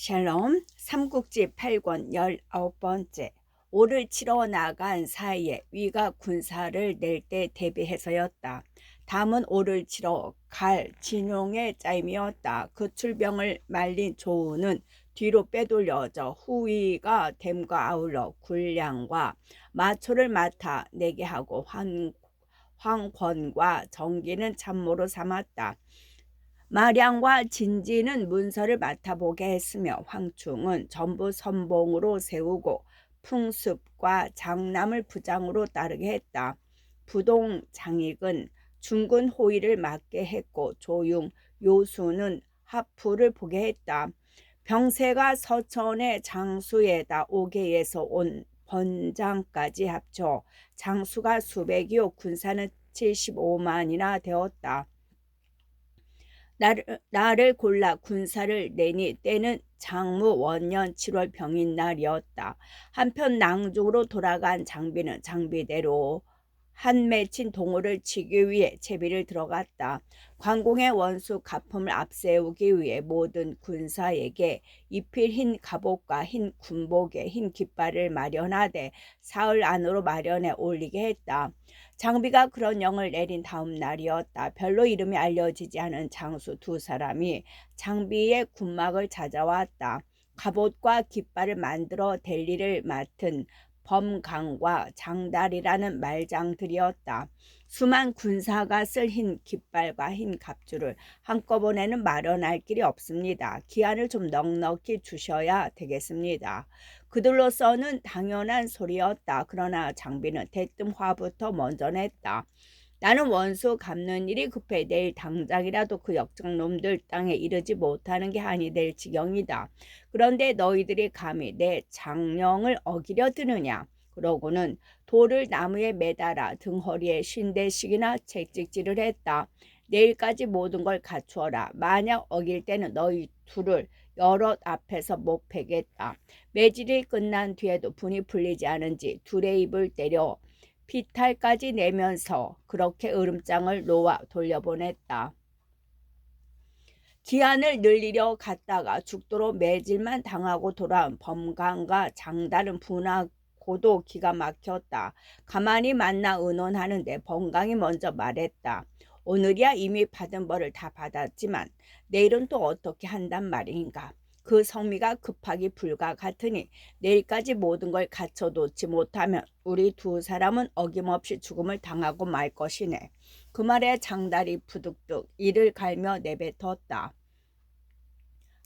샬롬 삼국지 8권 19번째. 오를 치러 나간 사이에 위가 군사를 낼 때 대비해서였다. 다음은 오를 치러 갈 진용의 짜임이었다. 그 출병을 말린 조우는 뒤로 빼돌려져 후위가 댐과 아울러 군량과 마초를 맡아 내게 하고 황권과 정기는 참모로 삼았다. 마량과 진지는 문서를 맡아보게 했으며 황충은 전부 선봉으로 세우고 풍습과 장남을 부장으로 따르게 했다. 부동 장익은 중군 호위를 맡게 했고 조용, 요수는 하프를 보게 했다. 병세가 서천의 장수에다 오개에서 온 번장까지 합쳐 장수가 수백이요 군사는 75만이나 되었다. 나를 골라 군사를 내니 때는 장무 원년 7월 병인 날이었다. 한편 낭중으로 돌아간 장비는 장비대로 한 맺힌 동호를 치기 위해 채비를 들어갔다. 관공의 원수 가품을 앞세우기 위해 모든 군사에게 입힐 흰 갑옷과 흰 군복에 흰 깃발을 마련하되 사흘 안으로 마련해 올리게 했다. 장비가 그런 명을 내린 다음 날이었다. 별로 이름이 알려지지 않은 장수 두 사람이 장비의 군막을 찾아왔다. 갑옷과 깃발을 만들어 댈 일을 맡은 범강과 장달이라는 말장들이었다. 수만 군사가 쓸 흰 깃발과 흰 갑주를 한꺼번에는 마련할 길이 없습니다. 기한을 좀 넉넉히 주셔야 되겠습니다. 그들로서는 당연한 소리였다. 그러나 장비는 대뜸 화부터 먼저 냈다. 나는 원수 갚는 일이 급해 내일 당장이라도 그 역적놈들 땅에 이르지 못하는 게 한이 될 지경이다. 그런데 너희들이 감히 내 장령을 어기려 드느냐. 그러고는 돌을 나무에 매달아 등허리에 50대씩이나 채찍질을 했다. 내일까지 모든 걸 갖추어라. 만약 어길 때는 너희 둘을 여럿 앞에서 못 패겠다. 매질이 끝난 뒤에도 분이 풀리지 않은지 둘의 입을 때려 피탈까지 내면서 그렇게 으름장을 놓아 돌려보냈다. 기한을 늘리려 갔다가 죽도록 매질만 당하고 돌아온 범강과 장달은 분하고도 기가 막혔다. 가만히 만나 의논하는데 범강이 먼저 말했다. 오늘이야 이미 받은 벌을 다 받았지만 내일은 또 어떻게 한단 말인가. 그 성미가 급하기 불가 같으니 내일까지 모든 걸 갖춰놓지 못하면 우리 두 사람은 어김없이 죽음을 당하고 말 것이네. 그 말에 장달이 부득득 이를 갈며 내뱉었다.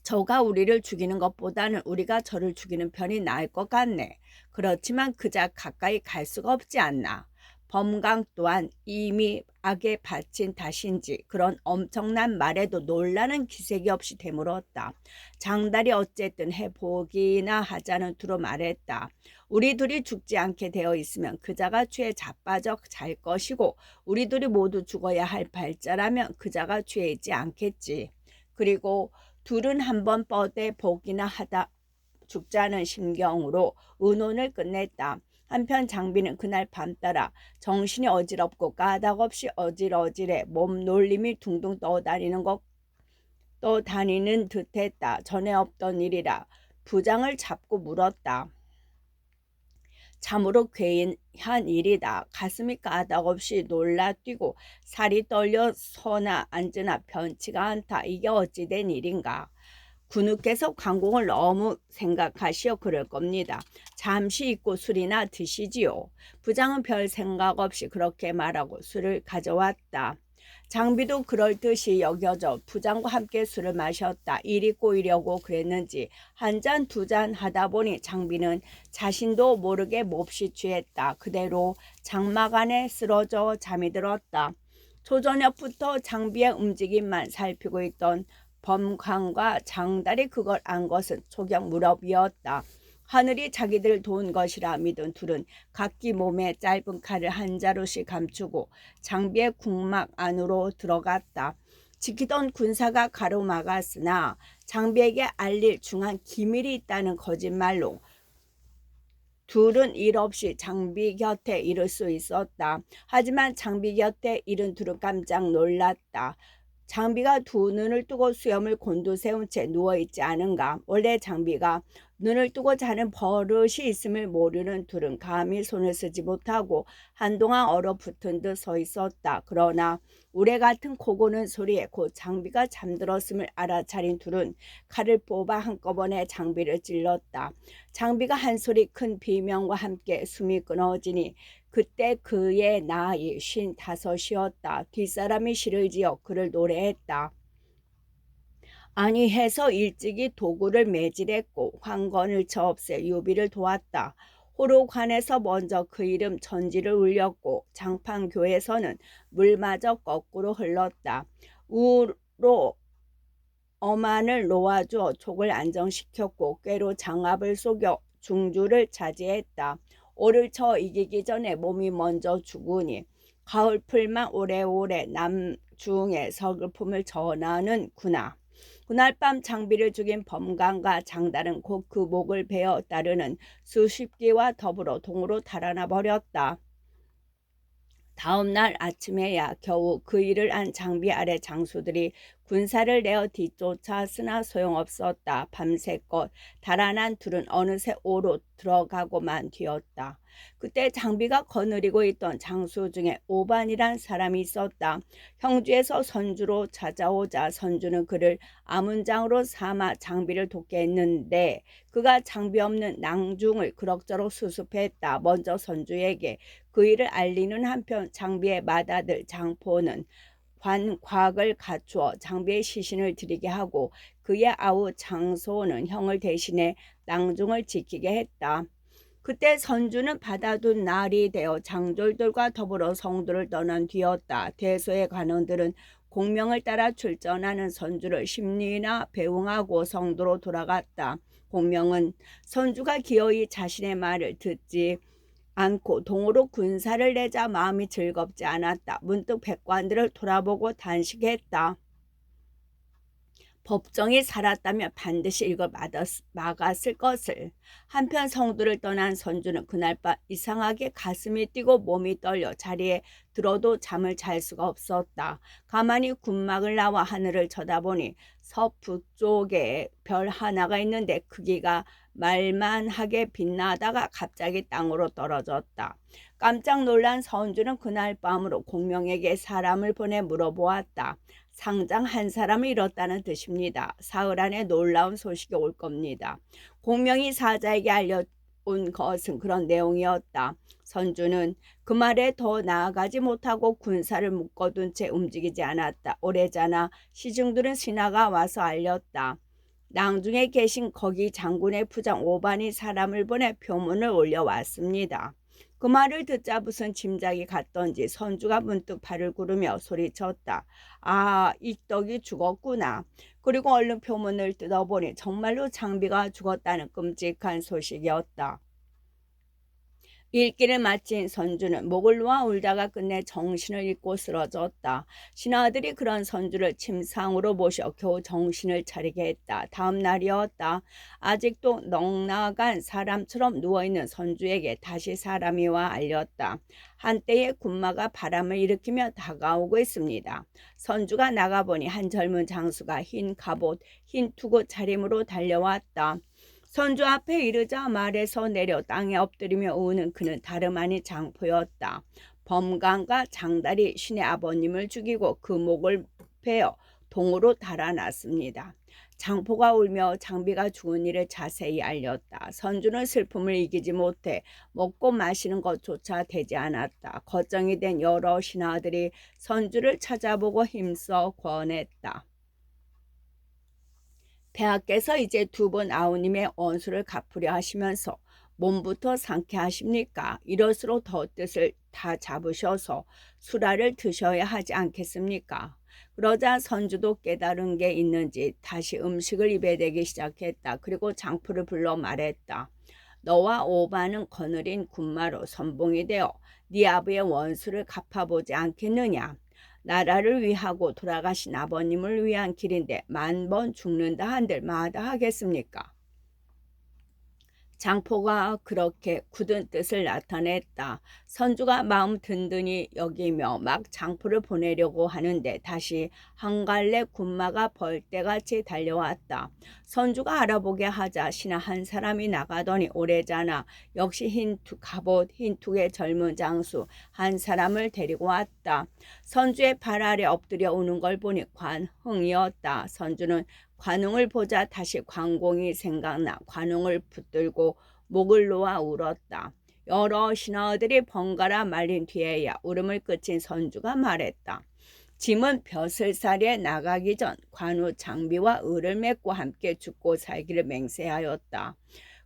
저가 우리를 죽이는 것보다는 우리가 저를 죽이는 편이 나을 것 같네. 그렇지만 그자 가까이 갈 수가 없지 않나. 범강 또한 이미 악에 바친 탓인지 그런 엄청난 말에도 놀라는 기색이 없이 되물었다. 장달이 어쨌든 해보기나 하자는 투로 말했다. 우리 둘이 죽지 않게 되어 있으면 그자가 죄에 자빠져 잘 것이고 우리 둘이 모두 죽어야 할 발자라면 그자가 죄에 있지 않겠지. 그리고 둘은 한번 뻗에 보기나 하다 죽자는 심경으로 의논을 끝냈다. 한편 장비는 그날 밤 따라 정신이 어지럽고 까닭없이 어질어질해 몸 놀림이 둥둥 떠다니는 듯했다. 전에 없던 일이라 부장을 잡고 물었다. 참으로 괴이한 일이다. 가슴이 까닭없이 놀라뛰고 살이 떨려 서나 앉으나 변치가 않다. 이게 어찌된 일인가. 군우께서 관공을 너무 생각하시어 그럴 겁니다. 잠시 잊고 술이나 드시지요. 부장은 별 생각 없이 그렇게 말하고 술을 가져왔다. 장비도 그럴 듯이 여겨져 부장과 함께 술을 마셨다. 일이 꼬이려고 그랬는지 한 잔 두 잔 하다 보니 장비는 자신도 모르게 몹시 취했다. 그대로 장막 안에 쓰러져 잠이 들었다. 초저녁부터 장비의 움직임만 살피고 있던 범강과 장달이 그걸 안 것은 초경 무렵이었다. 하늘이 자기들 도운 것이라 믿은 둘은 각기 몸에 짧은 칼을 한 자루씩 감추고 장비의 궁막 안으로 들어갔다. 지키던 군사가 가로막았으나 장비에게 알릴 중한 기밀이 있다는 거짓말로 둘은 일 없이 장비 곁에 이를 수 있었다. 하지만 장비 곁에 이른 둘은 깜짝 놀랐다. 장비가 두 눈을 뜨고 수염을 곤두세운 채 누워있지 않은가. 원래 장비가 눈을 뜨고 자는 버릇이 있음을 모르는 둘은 감히 손을 쓰지 못하고 한동안 얼어붙은 듯 서 있었다. 그러나 우레 같은 코고는 소리에 곧 장비가 잠들었음을 알아차린 둘은 칼을 뽑아 한꺼번에 장비를 찔렀다. 장비가 한 소리 큰 비명과 함께 숨이 끊어지니 그때 그의 나이 55이었다. 뒷사람이 시를 지어 그를 노래했다. 아니 해서 일찍이 도구를 매질했고 황건을 쳐 없애 유비를 도왔다. 호로관에서 먼저 그 이름 전지를 울렸고 장판교에서는 물마저 거꾸로 흘렀다. 우로 어만을 놓아주어 족을 안정시켰고 꾀로 장압을 속여 중주를 차지했다. 오를 쳐 이기기 전에 몸이 먼저 죽으니 가을풀만 오래오래 남중의 서글픔을 전하는구나. 그날 밤 장비를 죽인 범강과 장달은 곧 그 목을 베어 따르는 수십 기와 더불어 동으로 달아나 버렸다. 다음 날 아침에야 겨우 그 일을 안 장비 아래 장수들이 군사를 내어 뒤쫓았으나 소용없었다. 밤새껏 달아난 둘은 어느새 오로 들어가고만 뒤었다. 그때 장비가 거느리고 있던 장수 중에 오반이란 사람이 있었다. 형주에서 선주로 찾아오자 선주는 그를 아문장으로 삼아 장비를 돕게 했는데 그가 장비 없는 낭중을 그럭저럭 수습했다. 먼저 선주에게 그 일을 알리는 한편 장비의 맏아들 장포는 관곽을 갖추어 장비의 시신을 드리게 하고 그의 아우 장소는 형을 대신해 낭중을 지키게 했다. 그때 선주는 받아둔 날이 되어 장졸들과 더불어 성도를 떠난 뒤였다. 대소의 관원들은 공명을 따라 출전하는 선주를 심리나 배웅하고 성도로 돌아갔다. 공명은 선주가 기어이 자신의 말을 듣지 않고 동으로 군사를 내자 마음이 즐겁지 않았다. 문득 백관들을 돌아보고 단식했다. 법정이 살았다면 반드시 이걸 막았을 것을. 한편 성도를 떠난 선주는 그날 밤 이상하게 가슴이 뛰고 몸이 떨려 자리에 들어도 잠을 잘 수가 없었다. 가만히 군막을 나와 하늘을 쳐다보니 서북쪽에 별 하나가 있는데 크기가 말만하게 빛나다가 갑자기 땅으로 떨어졌다. 깜짝 놀란 선주는 그날 밤으로 공명에게 사람을 보내 물어보았다. 상장 한 사람을 잃었다는 뜻입니다. 사흘 안에 놀라운 소식이 올 겁니다. 공명이 사자에게 알려온 것은 그런 내용이었다. 선주는 그 말에 더 나아가지 못하고 군사를 묶어둔 채 움직이지 않았다. 오래자나 시중들은 신하가 와서 알렸다. 낭중에 계신 거기 장군의 부장 오반이 사람을 보내 표문을 올려왔습니다. 그 말을 듣자 무슨 짐작이 갔던지 선주가 문득 발을 구르며 소리쳤다. 아, 익덕이 죽었구나. 그리고 얼른 표문을 뜯어보니 정말로 장비가 죽었다는 끔찍한 소식이었다. 읽기를 마친 선주는 목을 놓아 울다가 끝내 정신을 잃고 쓰러졌다. 신하들이 그런 선주를 침상으로 모셔 겨우 정신을 차리게 했다. 다음 날이었다. 아직도 넉나간 사람처럼 누워있는 선주에게 다시 사람이 와 알렸다. 한때의 군마가 바람을 일으키며 다가오고 있습니다. 선주가 나가보니 한 젊은 장수가 흰 갑옷, 흰 투구 차림으로 달려왔다. 선주 앞에 이르자 말에서 내려 땅에 엎드리며 우는 그는 다름 아닌 장포였다. 범강과 장달이 신의 아버님을 죽이고 그 목을 베어 동으로 달아났습니다. 장포가 울며 장비가 죽은 일을 자세히 알렸다. 선주는 슬픔을 이기지 못해 먹고 마시는 것조차 되지 않았다. 걱정이 된 여러 신하들이 선주를 찾아보고 힘써 권했다. 폐하께서 이제 두 번 아우님의 원수를 갚으려 하시면서 몸부터 상쾌하십니까? 이럴수록 더 뜻을 다 잡으셔서 수라를 드셔야 하지 않겠습니까? 그러자 선주도 깨달은 게 있는지 다시 음식을 입에 대기 시작했다. 그리고 장포를 불러 말했다. 너와 오반은 거느린 군마로 선봉이 되어 네 아버의 원수를 갚아보지 않겠느냐? 나라를 위하고 돌아가신 아버님을 위한 길인데 10,000번 죽는다 한들 마다 하겠습니까? 장포가 그렇게 굳은 뜻을 나타냈다. 선주가 마음 든든히 여기며 막 장포를 보내려고 하는데 다시 한 갈래 군마가 벌떼같이 달려왔다. 선주가 알아보게 하자 신하 한 사람이 나가더니 오래잖아 역시 갑옷 흰툭의 젊은 장수 한 사람을 데리고 왔다. 선주의 발 아래 엎드려 우는 걸 보니 관흥이었다. 선주는 관웅을 보자 다시 관공이 생각나 관웅을 붙들고 목을 놓아 울었다. 여러 신하들이 번갈아 말린 뒤에야 울음을 그친 선주가 말했다. 짐은 벼슬살이에 나가기 전 관우 장비와 을을 맺고 함께 죽고 살기를 맹세하였다.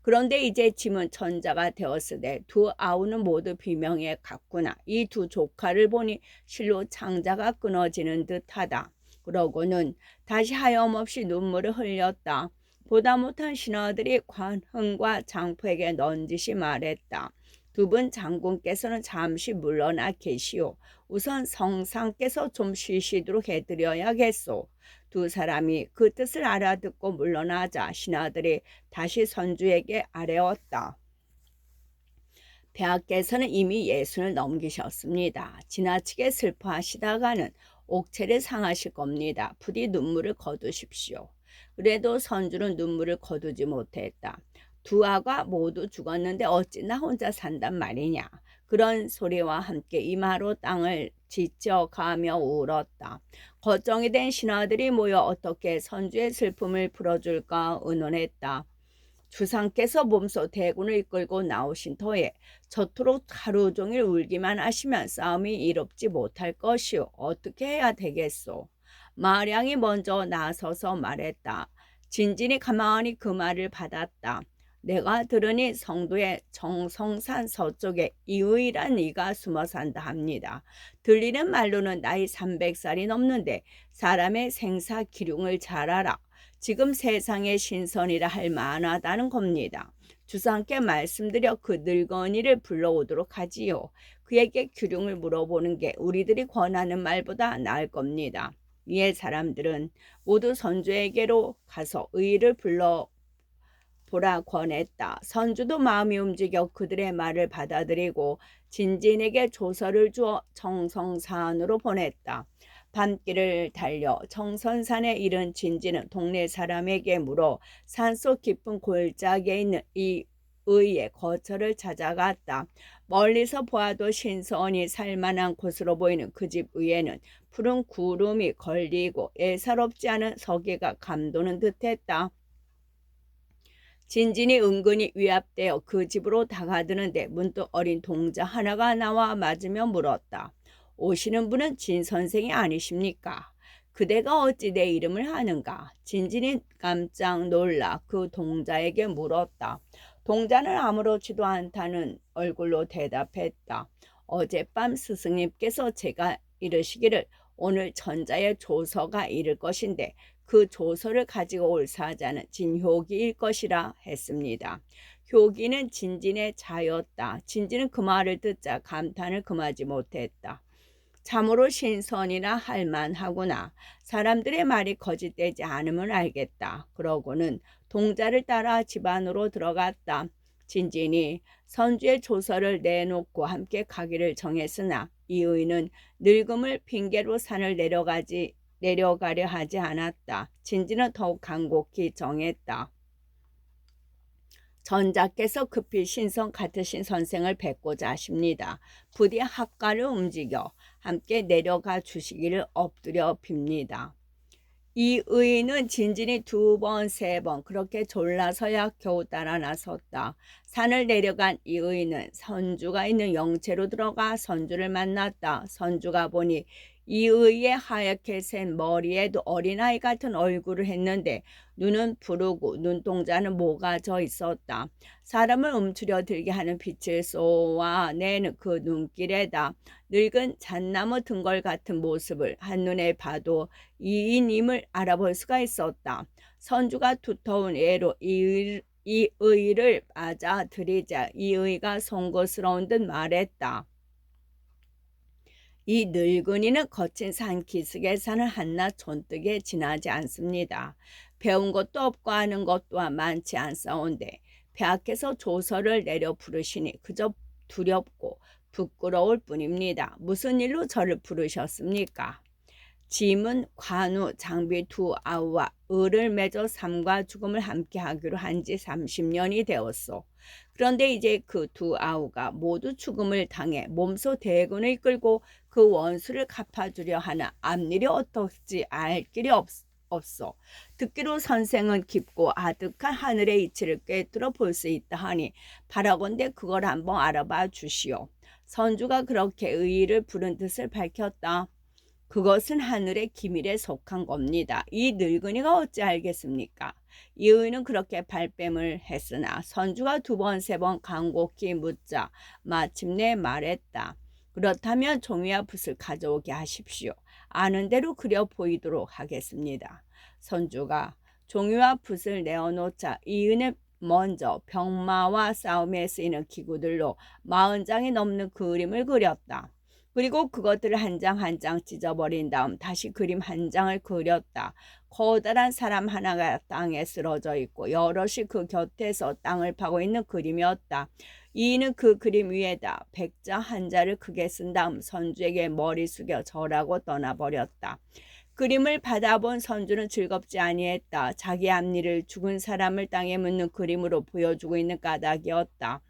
그런데 이제 짐은 천자가 되었으되 두 아우는 모두 비명에 갔구나. 이 두 조카를 보니 실로 창자가 끊어지는 듯하다. 그러고는 다시 하염없이 눈물을 흘렸다. 보다 못한 신하들이 관흥과 장포에게 넌지시 말했다. 두 분 장군께서는 잠시 물러나 계시오. 우선 성상께서 좀 쉬시도록 해드려야겠소. 두 사람이 그 뜻을 알아듣고 물러나자 신하들이 다시 선주에게 아뢰었다. 폐하께서는 이미 예순을 넘기셨습니다. 지나치게 슬퍼하시다가는 옥체를 상하실 겁니다. 부디 눈물을 거두십시오. 그래도 선주는 눈물을 거두지 못했다. 두 아가 모두 죽었는데 어찌 나 혼자 산단 말이냐. 그런 소리와 함께 이마로 땅을 지쳐가며 울었다. 걱정이 된 신하들이 모여 어떻게 선주의 슬픔을 풀어줄까 의논했다. 주상께서 몸소 대군을 이끌고 나오신 터에 저토록 하루 종일 울기만 하시면 싸움이 이롭지 못할 것이오. 어떻게 해야 되겠소? 마량이 먼저 나서서 말했다. 진진이 가만히 그 말을 받았다. 내가 들으니 성도의 정성산 서쪽에 이의란 이가 숨어 산다 합니다. 들리는 말로는 나이 300살이 넘는데 사람의 생사 기륭을 잘 알아. 지금 세상의 신선이라 할 만하다는 겁니다. 주상께 말씀드려 그 늙은이를 불러오도록 하지요. 그에게 규령을 물어보는 게 우리들이 권하는 말보다 나을 겁니다. 이에 사람들은 모두 선주에게로 가서 의를 불러보라 권했다. 선주도 마음이 움직여 그들의 말을 받아들이고 진진에게 조서를 주어 정성산으로 보냈다. 밤길을 달려 청선산에 이른 진진은 동네 사람에게 물어 산속 깊은 골짜기에 있는 이 의의 거처를 찾아갔다. 멀리서 보아도 신선히 살만한 곳으로 보이는 그 집 위에는 푸른 구름이 걸리고 예사롭지 않은 서기가 감도는 듯했다. 진진이 은근히 위압되어 그 집으로 다가드는데 문득 어린 동자 하나가 나와 맞으며 물었다. 오시는 분은 진 선생이 아니십니까? 그대가 어찌 내 이름을 아는가? 진진이 깜짝 놀라 그 동자에게 물었다. 동자는 아무렇지도 않다는 얼굴로 대답했다. 어젯밤 스승님께서 제가 이르시기를 오늘 전자의 조서가 이를 것인데 그 조서를 가지고 올 사자는 진효기일 것이라 했습니다. 효기는 진진의 자였다. 진진은 그 말을 듣자 감탄을 금하지 못했다. 참으로 신선이나 할만하구나. 사람들의 말이 거짓되지 않으면 알겠다. 그러고는 동자를 따라 집 안으로 들어갔다. 진진이 선주의 조서를 내놓고 함께 가기를 정했으나 이의는 늙음을 핑계로 산을 내려가려 하지 않았다. 진진은 더욱 간곡히 정했다. 전자께서 급히 신성 같으신 선생을 뵙고자 하십니다. 부디 학가를 움직여 함께 내려가 주시기를 엎드려 빕니다. 이 의인은 진진이 2번, 3번 그렇게 졸라서야 겨우 따라 나섰다. 산을 내려간 이 의인은 선주가 있는 영채로 들어가 선주를 만났다. 선주가 보니 이 의의 하얗게 센 머리에도 어린아이 같은 얼굴을 했는데 눈은 푸르고 눈동자는 모가져 있었다. 사람을 움츠려 들게 하는 빛을 쏘아내는 그 눈길에다 늙은 잣나무 등걸 같은 모습을 한눈에 봐도 이인임을 알아볼 수가 있었다. 선주가 두터운 애로 이 의를 맞아들이자 이 의가 송구스러운 듯 말했다. 이 늙은이는 거친 산 기슭에 사는 한낱 촌뜨기에 지나지 않습니다. 배운 것도 없고 아는 것 또한 많지 않사온데 폐하께서 조서를 내려 부르시니 그저 두렵고 부끄러울 뿐입니다. 무슨 일로 저를 부르셨습니까? 짐은 관우, 장비 두 아우와 을을 맺어 삶과 죽음을 함께 하기로 한 지 30년이 되었소. 그런데 이제 그 두 아우가 모두 죽음을 당해 몸소 대군을 이끌고 그 원수를 갚아주려 하나 앞일이 어떨지 알 길이 없어. 듣기로 선생은 깊고 아득한 하늘의 이치를 꿰뚫어 볼 수 있다 하니 바라건대 그걸 한번 알아봐 주시오. 선주가 그렇게 의의를 부른 뜻을 밝혔다. 그것은 하늘의 기밀에 속한 겁니다. 이 늙은이가 어찌 알겠습니까? 이의는 그렇게 발뺌을 했으나 선주가 두 번, 세 번 간곡히 묻자 마침내 말했다. 그렇다면 종이와 붓을 가져오게 하십시오. 아는 대로 그려 보이도록 하겠습니다. 선주가 종이와 붓을 내어놓자 이의는 먼저 병마와 싸움에 쓰이는 기구들로 40장이 넘는 그림을 그렸다. 그리고 그것들을 한 장 한 장 찢어버린 다음 다시 그림 한 장을 그렸다. 커다란 사람 하나가 땅에 쓰러져 있고 여럿이 그 곁에서 땅을 파고 있는 그림이었다. 이는 그 그림 위에다 백자 한자를 크게 쓴 다음 선주에게 머리 숙여 절하고 떠나버렸다. 그림을 받아본 선주는 즐겁지 아니했다. 자기 앞니를 죽은 사람을 땅에 묻는 그림으로 보여주고 있는 까닭이었다.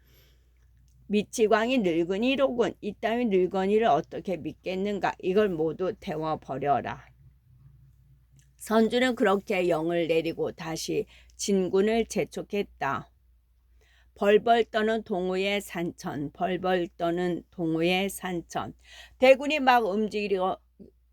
미치광이 늙은이로군. 이따위 늙은이를 어떻게 믿겠는가. 이걸 모두 태워버려라. 선주는 그렇게 영을 내리고 다시 진군을 재촉했다. 벌벌 떠는 동우의 산천, 벌벌 떠는 동우의 산천. 대군이 막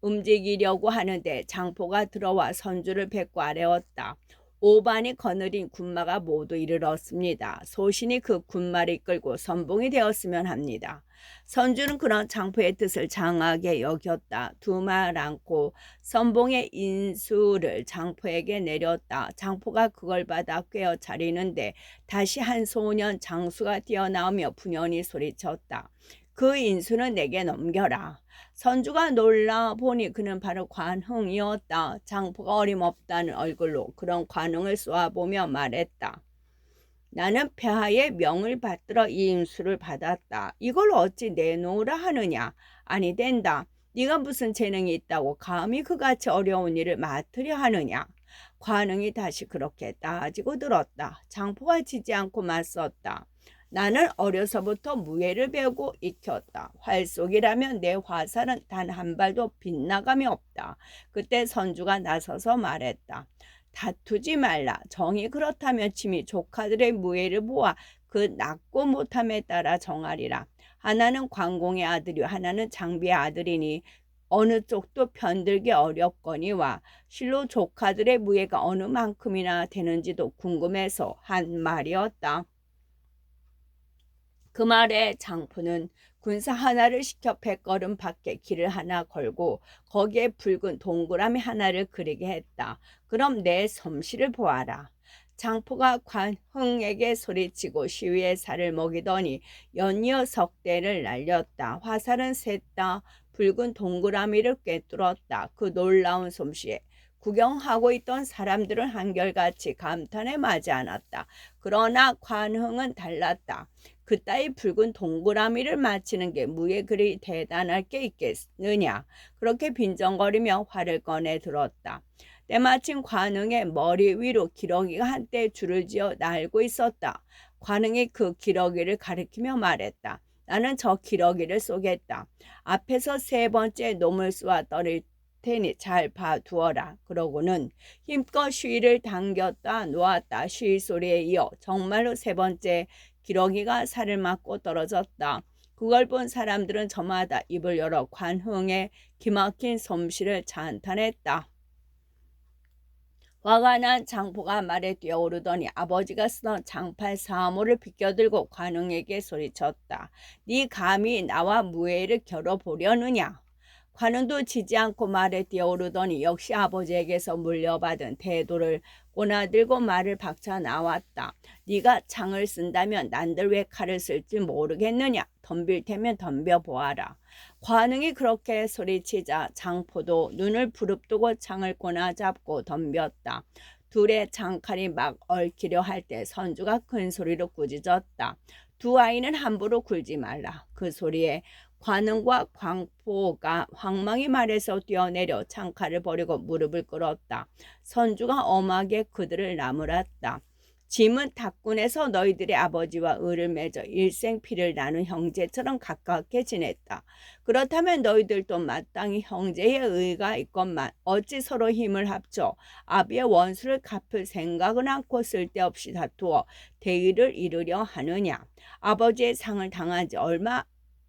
움직이려고 하는데 장포가 들어와 선주를 뵙고 아뢰었다. 오반이 거느린 군마가 모두 이르렀습니다. 소신이 그 군마를 이끌고 선봉이 되었으면 합니다. 선주는 그런 장포의 뜻을 장하게 여겼다. 두말 않고 선봉의 인수를 장포에게 내렸다. 장포가 그걸 받아 꿰어 차리는데 다시 한 소년 장수가 뛰어나오며 분연히 소리쳤다. 그 인수는 내게 넘겨라. 선주가 놀라 보니 그는 바로 관흥이었다. 장포가 어림없다는 얼굴로 그런 관흥을 쏘아보며 말했다. 나는 폐하의 명을 받들어 이 인수를 받았다. 이걸 어찌 내놓으라 하느냐? 아니 된다. 네가 무슨 재능이 있다고 감히 그같이 어려운 일을 맡으려 하느냐? 관흥이 다시 그렇게 따지고 들었다. 장포가 지지 않고 맞섰다. 나는 어려서부터 무예를 배우고 익혔다. 활 속이라면 내 화살은 단 한 발도 빗나감이 없다. 그때 선주가 나서서 말했다. 다투지 말라. 정이 그렇다면 친히 조카들의 무예를 보아 그 낮고 못함에 따라 정하리라. 하나는 관공의 아들이요 하나는 장비의 아들이니 어느 쪽도 편들기 어렵거니와 실로 조카들의 무예가 어느 만큼이나 되는지도 궁금해서 한 말이었다. 그 말에 장포는 군사 하나를 시켜 100걸음 밖에 길을 하나 걸고 거기에 붉은 동그라미 하나를 그리게 했다. 그럼 내 솜씨를 보아라. 장포가 관흥에게 소리치고 시위의 살을 먹이더니 연이어 석대를 날렸다. 화살은 샜다. 붉은 동그라미를 꿰뚫었다. 그 놀라운 솜씨에 구경하고 있던 사람들은 한결같이 감탄에 맞지 않았다. 그러나 관흥은 달랐다. 그따위 붉은 동그라미를 맞히는 게 무예 그리 대단할 게 있겠느냐. 그렇게 빈정거리며 활을 꺼내 들었다. 때마침 관흥의 머리 위로 기러기가 한때 줄을 지어 날고 있었다. 관흥이 그 기러기를 가리키며 말했다. 나는 저 기러기를 쏘겠다. 앞에서 세 번째 놈을 쏘아 떨릴 테니 잘 봐두어라. 그러고는 힘껏 쉬를 당겼다 놓았다. 쉬 소리에 이어 정말로 세 번째 기러기가 살을 맞고 떨어졌다. 그걸 본 사람들은 저마다 입을 열어 관흥의 기막힌 솜씨를 찬탄했다. 화가 난 장포가 말에 뛰어오르더니 아버지가 쓰던 장팔 사모를 비껴들고 관흥에게 소리쳤다. 네 감히 나와 무예를 겨뤄보려느냐? 관흥도 지지 않고 말에 뛰어오르더니 역시 아버지에게서 물려받은 태도를 꼬나들고 말을 박차 나왔다. 네가 창을 쓴다면 난들 왜 칼을 쓸지 모르겠느냐? 덤빌 테면 덤벼보아라. 관흥이 그렇게 소리치자 장포도 눈을 부릅뜨고 창을 꼬나 잡고 덤볐다. 둘의 장칼이 막 얽히려 할 때 선주가 큰 소리로 꾸짖었다. 두 아이는 함부로 굴지 말라. 그 소리에 관음과 광포가 황망히 말해서 뛰어내려 창칼을 버리고 무릎을 꿇었다. 선주가 엄하게 그들을 나무랐다. 짐은 탁군에서 너희들의 아버지와 을을 맺어 일생 피를 나눈 형제처럼 가깝게 지냈다. 그렇다면 너희들도 마땅히 형제의 의가 있건만 어찌 서로 힘을 합쳐 아비의 원수를 갚을 생각은 않고 쓸데없이 다투어 대의를 이루려 하느냐. 아버지의 상을 당한 지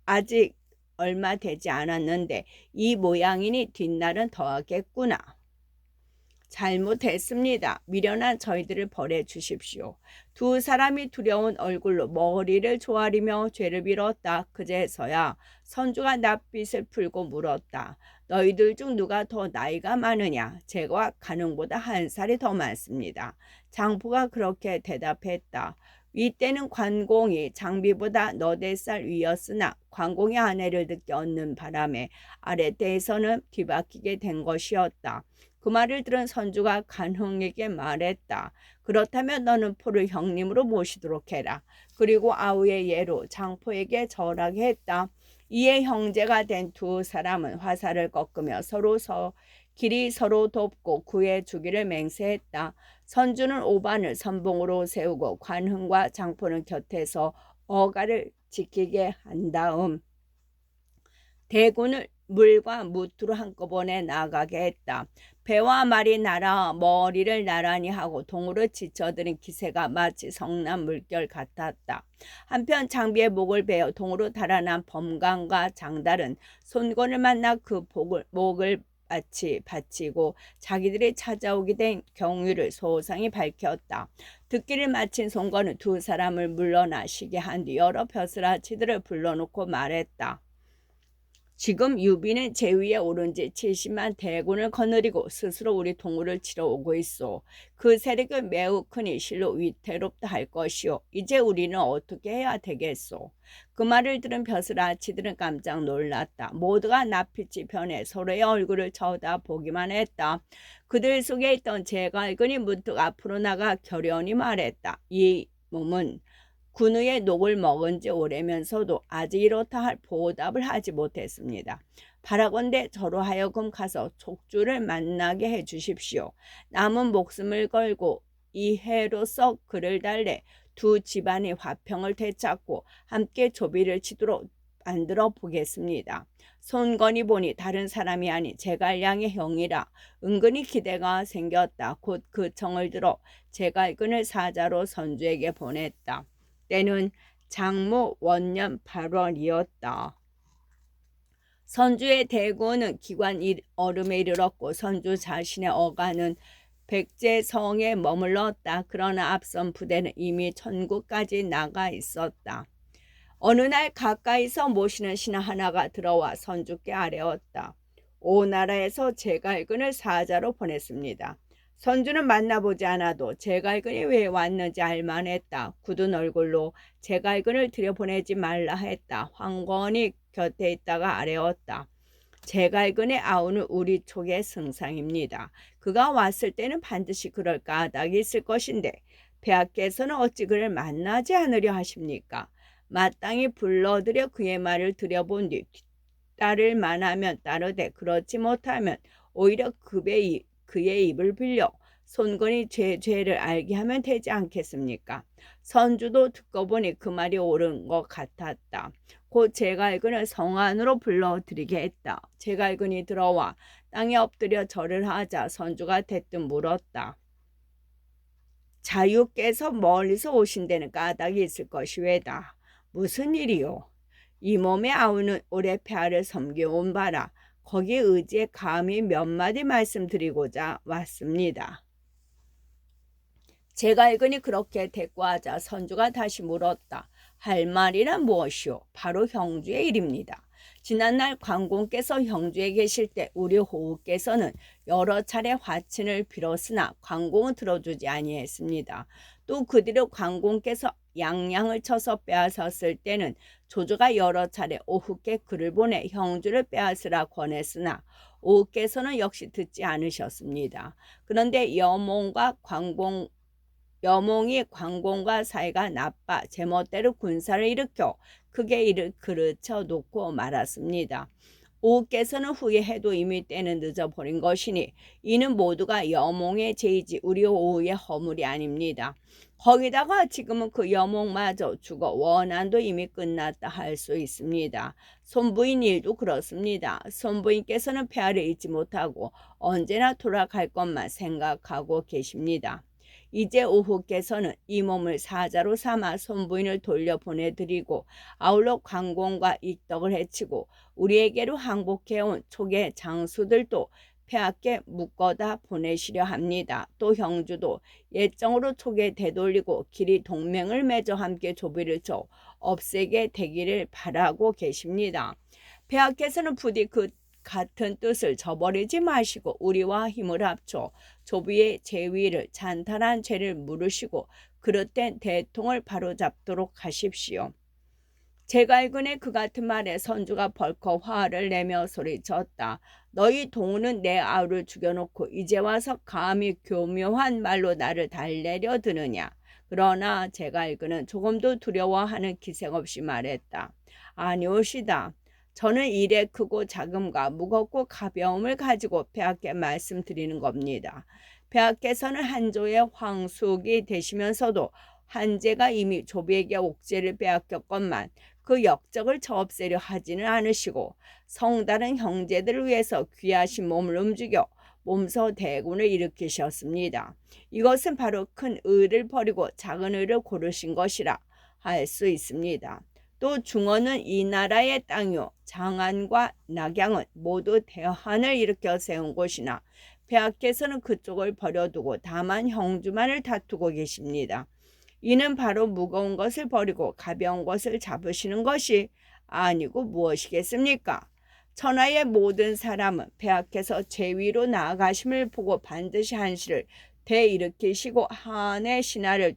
아직 얼마 되지 않았는데 이 모양이니 뒷날은 더하겠구나. 잘못했습니다. 미련한 저희들을 벌해 주십시오. 두 사람이 두려운 얼굴로 머리를 조아리며 죄를 빌었다. 그제서야 선주가 낯빛을 풀고 물었다. 너희들 중 누가 더 나이가 많으냐? 제가 가능보다 한 살이 더 많습니다. 장포가 그렇게 대답했다. 윗대는 관공이 장비보다 너댓 살 위였으나 관공이 아내를 늦게 얻는 바람에 아랫대에서는 뒤바뀌게 된 것이었다. 그 말을 들은 선주가 간흥에게 말했다. 그렇다면 너는 포를 형님으로 모시도록 해라. 그리고 아우의 예로 장포에게 절하게 했다. 이에 형제가 된 두 사람은 화살을 꺾으며 길이 서로 돕고 구해 주기를 맹세했다. 선주는 오반을 선봉으로 세우고 관흥과 장포는 곁에서 어가를 지키게 한 다음 대군을 물과 무트로 한꺼번에 나가게 했다. 배와 말이 날아 머리를 나란히 하고 동으로 지쳐드는 기세가 마치 성난 물결 같았다. 한편 장비의 목을 베어 동으로 달아난 범강과 장달은 손권을 만나 그 목을 바치고 자기들이 찾아오게 된 경위를 소상히 밝혔다. 듣기를 마친 손권은 두 사람을 물러나시게 한 뒤 여러 벼슬아치들을 불러놓고 말했다. 지금 유비는 제 위에 오른 지 70만 대군을 거느리고 스스로 우리 동우를 치러 오고 있어. 그 세력은 매우 크니 실로 위태롭다 할 것이오. 이제 우리는 어떻게 해야 되겠소? 그 말을 들은 벼슬아치들은 깜짝 놀랐다. 모두가 낯빛이 변해 서로의 얼굴을 쳐다보기만 했다. 그들 속에 있던 제갈근이 문득 앞으로 나가 결연히 말했다. 이 몸은 군우의 녹을 먹은 지 오래면서도 아직 이렇다 할 보답을 하지 못했습니다. 바라건대 저로 하여금 가서 촉주를 만나게 해 주십시오. 남은 목숨을 걸고 이 해로서 그를 달래 두 집안의 화평을 되찾고 함께 조비를 치도록 만들어 보겠습니다. 손건이 보니 다른 사람이 아닌 제갈량의 형이라 은근히 기대가 생겼다. 곧 그 청을 들어 제갈근을 사자로 선주에게 보냈다. 때는 장무 원년 8월이었다. 선주의 대군은 기관 얼음에 이르렀고 선주 자신의 어가는 백제성에 머물렀다. 그러나 앞선 부대는 이미 천구까지 나가 있었다. 어느 날 가까이서 모시는 신하 하나가 들어와 선주께 아뢰었다. 오나라에서 제갈근을 사자로 보냈습니다. 선주는 만나보지 않아도 제갈근이 왜 왔는지 알만했다. 굳은 얼굴로 제갈근을 들여보내지 말라 했다. 황건이 곁에 있다가 아뢰었다. 제갈근의 아우는 우리 촉의 승상입니다. 그가 왔을 때는 반드시 그럴 까닭이 있을 것인데 폐하께서는 어찌 그를 만나지 않으려 하십니까? 마땅히 불러들여 그의 말을 들여본 뒤 따를 만하면 따르되 그렇지 못하면 오히려 그의 입을 빌려 손건이 죄를 알게 하면 되지 않겠습니까? 선주도 듣고 보니 그 말이 옳은 것 같았다. 곧 제갈근을 성 안으로 불러들이게 했다. 제갈근이 들어와 땅에 엎드려 절을 하자 선주가 대뜸 물었다. 자유께서 멀리서 오신 데는 까닭이 있을 것이외다. 무슨 일이요? 이 몸의 아우는 올해 폐하를 섬겨온 바라 거기에 의지에 감히 몇 마디 말씀드리고자 왔습니다. 제갈근이 그렇게 대꾸하자 선주가 다시 물었다. 할 말이란 무엇이오? 바로 형주의 일입니다. 지난날 관공께서 형주에 계실 때 우리 호우께서는 여러 차례 화친을 빌었으나 관공은 들어주지 아니했습니다. 또 그 뒤로 관공께서 양양을 쳐서 빼앗았을 때는 조조가 여러 차례 오후께 글을 보내 형주를 빼앗으라 권했으나 오후께서는 역시 듣지 않으셨습니다. 그런데 여몽이 광공과 사이가 나빠 제멋대로 군사를 일으켜 크게 그르쳐 놓고 말았습니다. 오후께서는 후회해도 이미 때는 늦어버린 것이니 이는 모두가 여몽의 죄이지 우리 오후의 허물이 아닙니다. 거기다가 지금은 그 여몽마저 죽어 원한도 이미 끝났다 할 수 있습니다. 손부인 일도 그렇습니다. 손부인께서는 폐하를 잊지 못하고 언제나 돌아갈 것만 생각하고 계십니다. 이제 오후께서는 이 몸을 사자로 삼아 손부인을 돌려보내드리고 아울러 광공과 익덕을 해치고 우리에게로 항복해온 촉의 장수들도 폐하께 묶어다 보내시려 합니다. 또 형주도 예정으로 촉에 되돌리고 길이 동맹을 맺어 함께 조비를 쳐 없애게 되기를 바라고 계십니다. 폐하께서는 부디 그 같은 뜻을 저버리지 마시고 우리와 힘을 합쳐 조비의 제위를 찬탈한 죄를 물으시고 그릇된 대통을 바로잡도록 하십시오. 제갈근의 그 같은 말에 선주가 벌컥 화를 내며 소리쳤다. 너희 동우는 내 아우를 죽여놓고 이제 와서 감히 교묘한 말로 나를 달래려 드느냐. 그러나 제갈근은 조금도 두려워하는 기색 없이 말했다. 아니오시다. 저는 일의 크고 작음과 무겁고 가벼움을 가지고 폐하께 말씀드리는 겁니다. 폐하께서는 한조의 황숙이 되시면서도 한제가 이미 조비에게 옥죄를 빼앗겼건만 그 역적을 처없애려 하지는 않으시고 성다른 형제들을 위해서 귀하신 몸을 움직여 몸소 대군을 일으키셨습니다. 이것은 바로 큰 의를 버리고 작은 의를 고르신 것이라 할 수 있습니다. 또 중원은 이 나라의 땅이요 장안과 낙양은 모두 대환을 일으켜 세운 곳이나 폐하께서는 그쪽을 버려두고 다만 형주만을 다투고 계십니다. 이는 바로 무거운 것을 버리고 가벼운 것을 잡으시는 것이 아니고 무엇이겠습니까? 천하의 모든 사람은 폐하께서 제위로 나아가심을 보고 반드시 한시를 되일으키시고 한의 신하를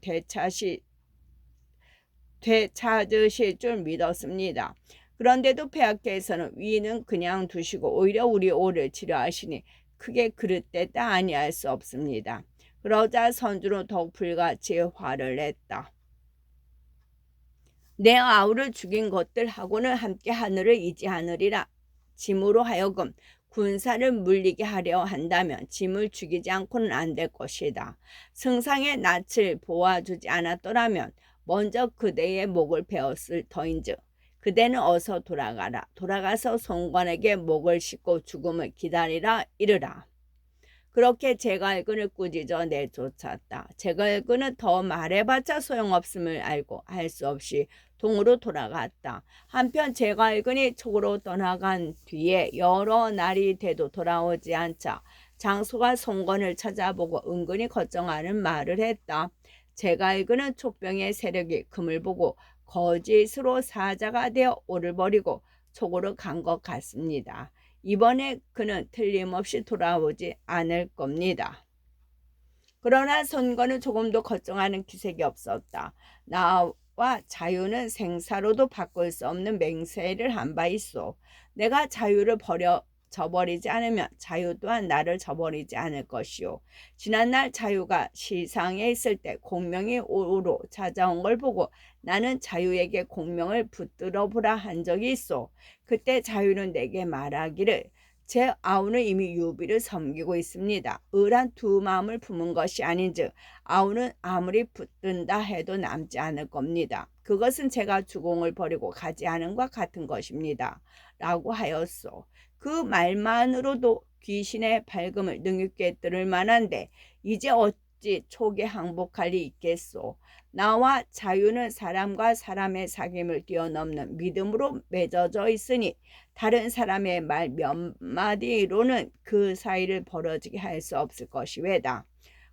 되찾으실 줄 믿었습니다. 그런데도 폐하께서는 위는 그냥 두시고 오히려 우리 오를 치료하시니 크게 그릇됐다 아니할 수 없습니다. 그러자 선주는 더욱 불같이 화를 냈다. 내 아우를 죽인 것들하고는 함께 하늘을 이지하느리라. 짐으로 하여금 군사를 물리게 하려 한다면 짐을 죽이지 않고는 안 될 것이다. 승상의 낯을 보아주지 않았더라면 먼저 그대의 목을 베었을 터인즉 그대는 어서 돌아가라. 돌아가서 송관에게 목을 싣고 죽음을 기다리라 이르라. 그렇게 제갈근을 꾸짖어 내쫓았다. 제갈근은 더 말해봤자 소용없음을 알고 할 수 없이 동으로 돌아갔다. 한편 제갈근이 촉으로 떠나간 뒤에 여러 날이 돼도 돌아오지 않자 장수가 송건을 찾아보고 은근히 걱정하는 말을 했다. 제갈근은 촉병의 세력이 금을 보고 거짓으로 사자가 되어 오를 버리고 촉으로 간 것 같습니다. 이번에 그는 틀림없이 돌아오지 않을 겁니다. 그러나 선거는 조금도 걱정하는 기색이 없었다. 나와 자유는 생사로도 바꿀 수 없는 맹세를 한 바 있소. 내가 자유를 저버리지 않으면 자유 또한 나를 저버리지 않을 것이오. 지난날 자유가 시상에 있을 때 공명이 오로 찾아온 걸 보고 나는 자유에게 공명을 붙들어 보라 한 적이 있어. 그때 자유는 내게 말하기를 제 아우는 이미 유비를 섬기고 있습니다. 의란 두 마음을 품은 것이 아닌즉 아우는 아무리 붙든다 해도 남지 않을 겁니다. 그것은 제가 주공을 버리고 가지 않은 것 같은 것입니다. 라고 하였소. 그 말만으로도 귀신의 밝음을 능욕게 들을 만한데 이제 어찌 촉에 항복할 리 있겠소. 나와 자유는 사람과 사람의 사귐을 뛰어넘는 믿음으로 맺어져 있으니 다른 사람의 말 몇 마디로는 그 사이를 벌어지게 할 수 없을 것이외다.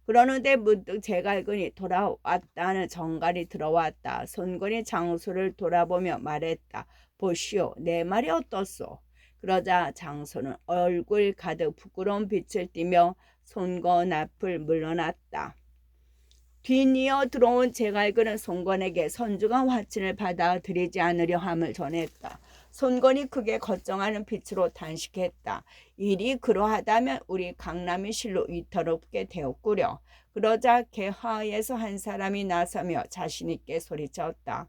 그러는데 문득 제갈근이 돌아왔다는 정갈이 들어왔다. 손건이 장수를 돌아보며 말했다. 보시오, 내 말이 어떻소? 그러자 장수는 얼굴 가득 부끄러운 빛을 띠며 손건 앞을 물러났다. 뒤이어 들어온 제갈근은 손건에게 선주가 화친을 받아들이지 않으려 함을 전했다. 손건이 크게 걱정하는 빛으로 단식했다. 일이 그러하다면 우리 강남이 실로 위태롭게 되었구려. 그러자 개화에서 한 사람이 나서며 자신있게 소리쳤다.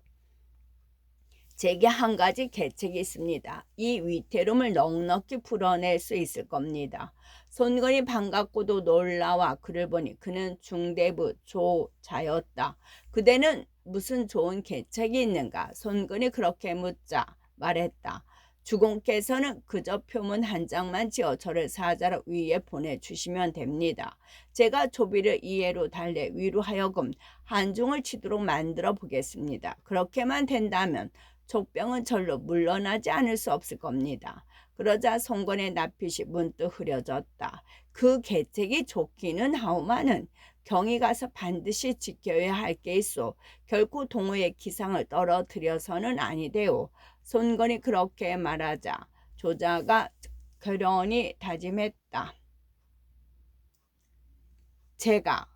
제게 한 가지 계책이 있습니다. 이 위태로움을 넉넉히 풀어낼 수 있을 겁니다. 손건이 반갑고도 놀라와 그를 보니 그는 중대부 조자였다. 그대는 무슨 좋은 계책이 있는가? 손건이 그렇게 묻자 말했다. 주공께서는 그저 표문 한 장만 지어 저를 사자로 위에 보내주시면 됩니다. 제가 조비를 이해로 달래 위로 하여금 한중을 치도록 만들어 보겠습니다. 그렇게만 된다면 족병은 절로 물러나지 않을 수 없을 겁니다. 그러자 송건의 낯빛이 문득 흐려졌다. 그 계책이 좋기는 하오마는 경이 가서 반드시 지켜야 할 게 있어. 결코 동호의 기상을 떨어뜨려서는 아니되오. 손건이 그렇게 말하자 조자가 결연히 다짐했다. 제가